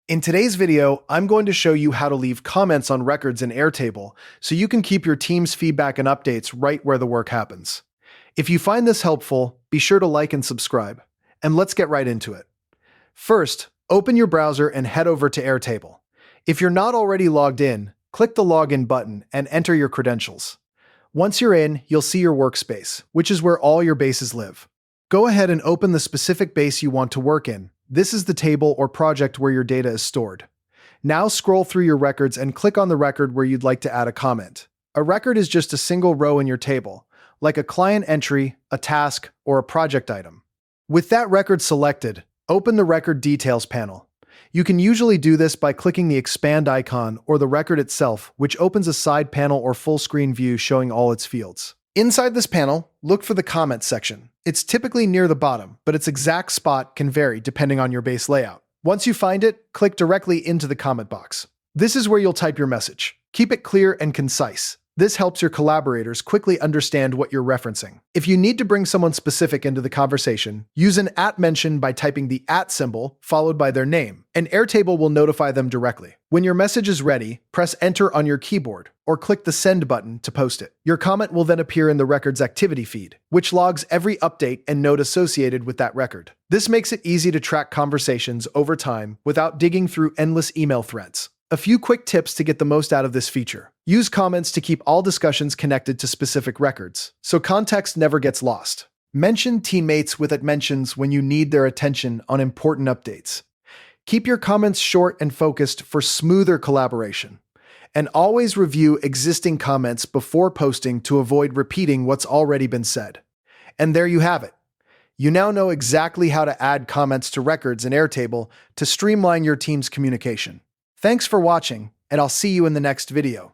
In today's video, I'm going to show you how to leave comments on records in Airtable so you can keep your team's feedback and updates right where the work happens. If you find this helpful, be sure to like and subscribe. And let's get right into it. First, open your browser and head over to Airtable. If you're not already logged in, click the Login button and enter your credentials. Once you're in, you'll see your workspace, which is where all your bases live. Go ahead and open the specific base you want to work in. This is the table or project where your data is stored. Now scroll through your records and click on the record where you'd like to add a comment. A record is just a single row in your table, like a client entry, a task, or a project item. With that record selected, open the Record Details panel. You can usually do this by clicking the expand icon or the record itself, which opens a side panel or full screen view showing all its fields. Inside this panel, look for the Comments section. It's typically near the bottom, but its exact spot can vary depending on your base layout. Once you find it, click directly into the comment box. This is where you'll type your message. Keep it clear and concise. This helps your collaborators quickly understand what you're referencing. If you need to bring someone specific into the conversation, use an @mention by typing the symbol followed by their name, and Airtable will notify them directly. When your message is ready, press Enter on your keyboard, or click the Send button to post it. Your comment will then appear in the record's activity feed, which logs every update and note associated with that record. This makes it easy to track conversations over time without digging through endless email threads. A few quick tips to get the most out of this feature. Use comments to keep all discussions connected to specific records, so context never gets lost. Mention teammates with @mentions when you need their attention on important updates. Keep your comments short and focused for smoother collaboration. And always review existing comments before posting to avoid repeating what's already been said. And there you have it. You now know exactly how to add comments to records in Airtable to streamline your team's communication. Thanks for watching, and I'll see you in the next video.